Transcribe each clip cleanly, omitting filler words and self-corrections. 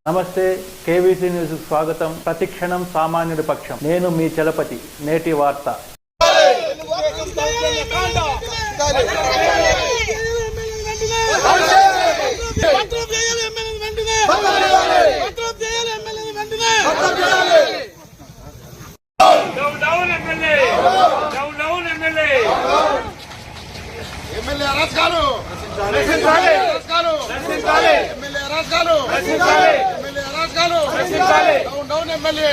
నమస్తే, KVC news స్వాగతం. ప్రతిక్షణం సామాన్యుడి పక్షం. నేను మీ చలపతి. నేటి వార్త. ఎమ్మెల్యే అరాచకాలు డౌన్ ఎమ్మెల్యే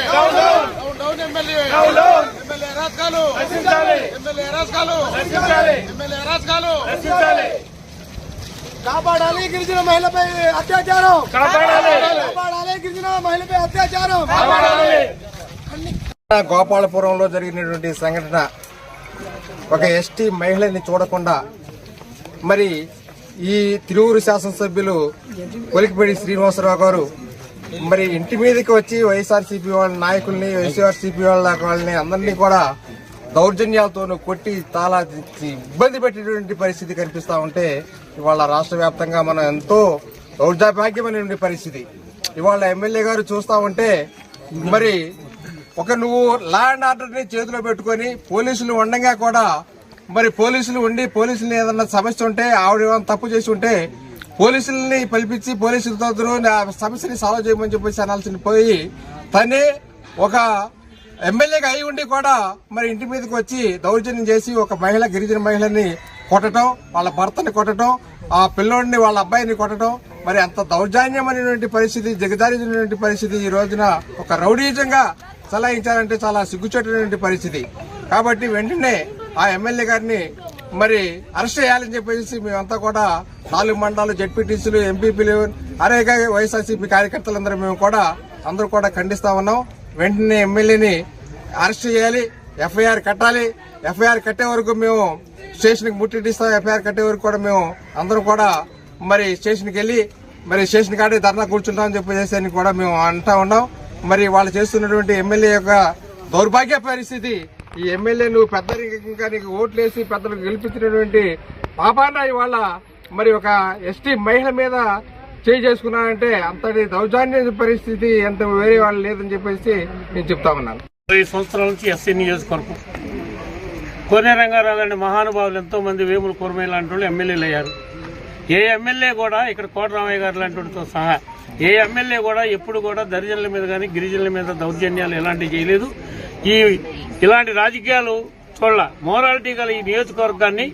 అరాచకాలు కాపాడాలి గిరిజన మహిళపై అత్యాచారం, కాపాడాలి గిరిజన మహిళపై అత్యాచారం. గోపాలపురంలో జరిగినటువంటి సంఘటన, ఒక ఎస్టీ మహిళని చూడకుండా మరి ఈ తిరువురు శాసనసభ్యులు కొలికిపేడి శ్రీనివాసరావు గారు మరి ఇంటి మీదకి వచ్చి వైఎస్ఆర్సీపీ వాళ్ళ నాయకుల్ని, వైఎస్ఆర్సీపీ వాళ్ళని అందరినీ కూడా దౌర్జన్యాలతో కొట్టి చాలా ఇబ్బంది పెట్టేటువంటి పరిస్థితి కనిపిస్తా ఉంటే ఇవాళ రాష్ట్ర వ్యాప్తంగా మనం ఎంతో దౌర్జాభాగ్యమైన పరిస్థితి. ఇవాళ ఎమ్మెల్యే గారు చూస్తా ఉంటే మరి నువ్వు లా అండ్ ఆర్డర్ ని చేతిలో పెట్టుకుని పోలీసులు ఉండగా కూడా మరి పోలీసులు పోలీసులు ఏదన్నా సమస్య ఉంటే ఆవిడ ఏమైనా తప్పు చేసి ఉంటే పోలీసుల్ని పిలిపించి పోలీసులతో సమస్యని సాల్వ్ చేయమని చెప్పేసి అనాల్సిన పోయి తనే ఒక ఎమ్మెల్యేగా అయి ఉండి కూడా మరి ఇంటి మీదకి వచ్చి దౌర్జన్యం చేసి ఒక మహిళ, గిరిజన మహిళని కొట్టడం, వాళ్ళ భర్తని కొట్టడం, ఆ పిల్లోడిని వాళ్ళ అబ్బాయిని కొట్టడం, మరి అంత దౌర్జన్యమైనటువంటి పరిస్థితి, దిగజారినటువంటి పరిస్థితి ఈ రోజున ఒక రౌడీజంగా చలాయించాలంటే చాలా సిగ్గుచేటటువంటి పరిస్థితి. కాబట్టి వెంటనే ఆ ఎమ్మెల్యే గారిని మరి అరెస్ట్ చేయాలని చెప్పేసి మేమంతా కూడా 4 మండలాలు, జెడ్పీటీసీలు, ఎంపీపీలు, అనేక వైఎస్ఆర్సీపీ కార్యకర్తలందరూ అందరూ కూడా ఖండిస్తా ఉన్నాం. వెంటనే ఎమ్మెల్యేని అరెస్ట్ చేయాలి, ఎఫ్ఐఆర్ కట్టాలి. ఎఫ్ఐఆర్ కట్టే వరకు మేము స్టేషన్కి ముట్టిస్తాం. ఎఫ్ఐఆర్ కట్టే వరకు కూడా మేము అందరం కూడా మరి స్టేషన్కి వెళ్లి మరి స్టేషన్ కాడే ధర్నా కూర్చుంటామని చెప్పేసి అని కూడా మేము అంటా ఉన్నాం. మరి వాళ్ళు చేస్తున్నటువంటి ఎమ్మెల్యే యొక్క దౌర్భాగ్య పరిస్థితి, ఈ ఎమ్మెల్యే నువ్వు పెద్దరికంగా నీకు ఓట్లేసి పెద్దలకు గెలిపించినటువంటి పాపాన ఇవాళ మరి ఒక ఎస్టీ మహిళ మీద చేసుకున్నానంటే అంతటి దౌర్జన్య పరిస్థితి ఎంత వేరే వాళ్ళు లేదని చెప్పేసి నేను చెప్తా ఉన్నాను. 20 సంవత్సరాల నుంచి ఎస్సీ నియోజకవర్గం కోనే రంగారావు గారి మహానుభావులు ఎంతో మంది, వేముల కురమయ్య లాంటి వాళ్ళు ఎమ్మెల్యేలు అయ్యారు. ఏ ఎమ్మెల్యే కూడా ఇక్కడ కోటరామయ్య గారు లాంటి వాటితో సహా ఏ ఎమ్మెల్యే కూడా ఎప్పుడు కూడా దరిజనుల మీద కానీ గిరిజనుల మీద దౌర్జన్యాలు ఎలాంటివి చేయలేదు. ఇలాంటి రాజకీయాలు చూడాల. మోరాలిటీ గల ఈ నియోజకవర్గాన్ని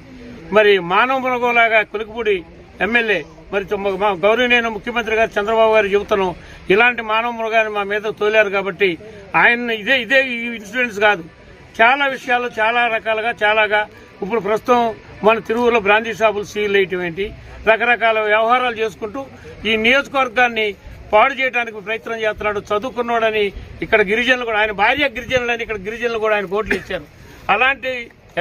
మరి మానవ మృగంలాగా కొలికిపూడి ఎమ్మెల్యే మరి మా గౌరవనీయ ముఖ్యమంత్రి గారు చంద్రబాబు గారు చెబుతున్నాం, ఇలాంటి మానవ మృగాన్ని మా మీద తోలారు. కాబట్టి ఆయన ఇదే ఇన్సిడెంట్స్ కాదు, చాలా విషయాలు చాలా రకాలుగా చాలాగా ఇప్పుడు ప్రస్తుతం మన తిరువురులో బ్రాందీ షాపులు సీల్ వేయటం ఏంటి, రకరకాల వ్యవహారాలు చేసుకుంటూ ఈ నియోజకవర్గాన్ని పాడు చేయడానికి ప్రయత్నం చేస్తున్నాడు. చదువుకున్నాడని ఇక్కడ గిరిజనులు కూడా, ఆయన భార్య గిరిజనులని ఇక్కడ గిరిజనులు కూడా ఆయన ఓట్లు ఇచ్చారు. అలాంటి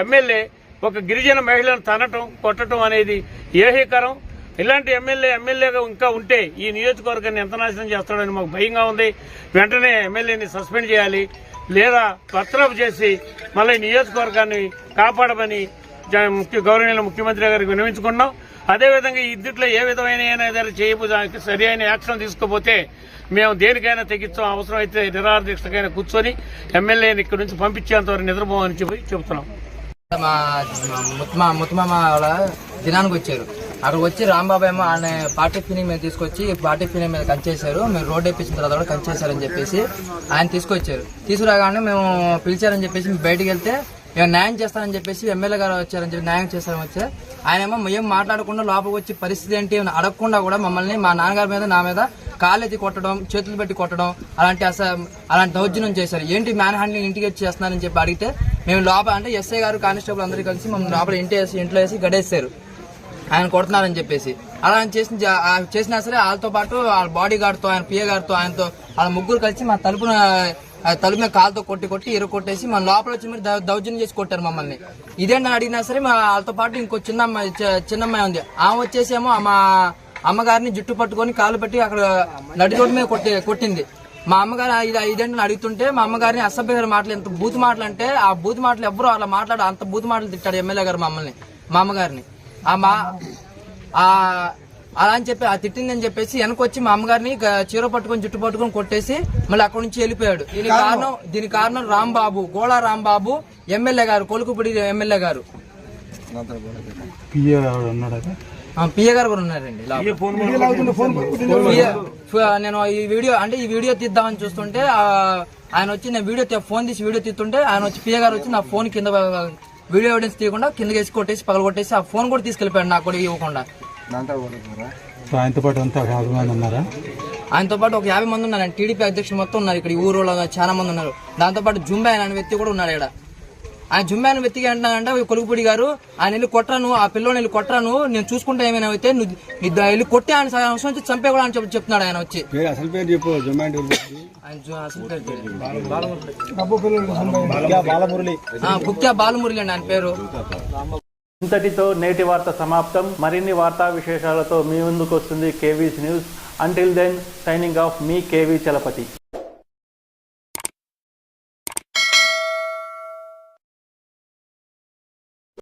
ఎమ్మెల్యే ఒక గిరిజన మహిళను తనటం, కొట్టడం అనేది ఏహీకరం. ఇలాంటి ఎమ్మెల్యేగా ఇంకా ఉంటే ఈ నియోజకవర్గాన్ని ఎంత నాశనం చేస్తాడని మాకు భయంగా ఉంది. వెంటనే ఎమ్మెల్యేని సస్పెండ్ చేయాలి, లేదా బర్తరఫ్ చేసి మళ్ళీ నియోజకవర్గాన్ని కాపాడమని గౌరవనీయ ముఖ్యమంత్రి గారికి విన్నవించుకున్నాం. అదేవిధంగా ఇద్దట్లో ఏ విధమైన చేయబోదానికి సరి అయిన యాక్షన్ తీసుకోపోతే మేము దేనికైనా తెగించాం. అవసరం అయితే నిరాహార దీక్షకైనా కూర్చొని ఎమ్మెల్యేని ఇక్కడి నుంచి పంపించేంతవరకు నిద్రపోమని చెబుతున్నాం. మా ముత్తమామ వాళ్ళ దినానికి వచ్చారు. అక్కడికి వచ్చి రాంబాబు ఏమో ఆయన పార్టీ ఫినింగ్ మీద తీసుకొచ్చి పార్టీ ఫినింగ్ మీద కంచేశారు, మీరు రోడ్ వేయించిన తర్వాత కూడా కంచేశారని చెప్పేసి ఆయన తీసుకొచ్చారు. తీసుకురాగానే మేము పిలిచారని చెప్పేసి మేము బయటకు వెళ్తే న్యాయం చేస్తారని చెప్పేసి ఎమ్మెల్యే గారు వచ్చారని చెప్పి న్యాయం చేస్తారని వచ్చారు. ఆయనేమో ఏం మాట్లాడకుండా లోపలికి వచ్చి పరిస్థితి ఏంటి అడగకుండా కూడా మమ్మల్ని, మా నాన్నగారి మీద, నా మీద కాళ్ళెత్తి కొట్టడం, చేతులు పెట్టి కొట్టడం, అలాంటి దౌర్జన్యం చేశారు. ఏంటి మ్యాన్ హ్యాండ్లింగ్ ఇంటికి వచ్చి చేస్తున్నారని చెప్పి అడిగితే మేము లోపల అంటే ఎస్ఐ గారు, కానిస్టేబుల్ అందరూ కలిసి మమ్మల్ని లోపల ఇంట్లో వేసి గడేస్తారు ఆయన కొడుతున్నారని చెప్పేసి. అలా చేసినా సరే వాళ్ళతో పాటు వాళ్ళ బాడీ గార్డ్తో, ఆయన పిఏ గారితో, ఆయనతో వాళ్ళ ముగ్గురు కలిసి మా తలుపు మీద కాలుతో కొట్టి కొట్టేసి మన లోపల వచ్చి మీరు దౌర్జన్యం చేసి కొట్టారు మమ్మల్ని. ఇదేంటని అడిగినా సరే వాళ్ళతో పాటు ఇంకో చిన్నమ్మాయి ఉంది. ఆమె వచ్చేసేమో మా అమ్మగారిని జుట్టు పట్టుకొని కాలు పెట్టి అక్కడ నడి రోడ్డు మీద కొట్టింది. మా అమ్మగారు ఇదేంటని అడుగుతుంటే మా అమ్మగారిని అసభ్యకర మాటలు, ఎంత బూత్ మాటలు అంటే ఆ బూత్ మాటలు ఎవరు అలా మాట్లాడు, అంత బూత్ మాటలు తిట్టాడు ఎమ్మెల్యే గారు మా అమ్మగారిని. అలా అని చెప్పి ఆ తిట్టిందని చెప్పేసి వెనకొచ్చి మా అమ్మగారిని చీర పట్టుకొని జుట్టు పట్టుకొని కొట్టేసి మళ్ళీ అక్కడి నుంచి వెళ్ళిపోయాడు. దీని కారణం రాంబాబు, గోళా రాంబాబు ఎమ్మెల్యే గారు, కొలుకుపూడి ఎమ్మెల్యే గారు. పిఏ గారు కూడా ఉన్నారండి. నేను ఈ వీడియో తీద్దామని చూస్తుంటే ఆయన వచ్చి నేను ఫోన్ తీసి వీడియో తీస్తుంటే ఆయన వచ్చి పిఏ గారు వచ్చి నా ఫోన్ కింద వీడియో ఎవిడెన్స్ తీయకుండా కింద వేసి కొట్టేసి పగల కొట్టేసి ఆ ఫోన్ కూడా తీసుకెళ్లిపోయాడు, నాకు కూడా ఇవ్వకుండా. ఆయనతో పాటు అంతా ఉన్నారా? ఆయనతో పాటు ఒక 50 మంది ఉన్నారు. టీడీపీ అధ్యక్షులు మొత్తం ఉన్నారు ఇక్కడ, ఈ ఊరు చాలా మంది ఉన్నారు. దాంతో పాటు జుంబే అనే వ్యక్తి కూడా ఉన్నాడు ఇక్కడ. ఆయన జుంబే అనే వ్యక్తికి అంటానంటే కొలుకుపూడి గారు ఆయన వెళ్ళి కొట్టరాను, ఆ పిల్లోని వెళ్ళి కొట్టరాను, నేను చూసుకుంటే ఏమైనా అయితే నువ్వు వెళ్ళి కొట్టి ఆయన అవసరం వచ్చి చంపే కూడా అని చెప్తున్నాడు ఆయన వచ్చి. అసలు పేరు చెప్పు. గుత్యా బాలమురళి అండి ఆయన పేరు. ఇంతటితో నేటి వార్త సమాప్తం. మరిన్ని వార్తా విశేషాలతో మీ ముందుకు వస్తుంది KVC news. Until then signing off మీ కేవీ చలపతి.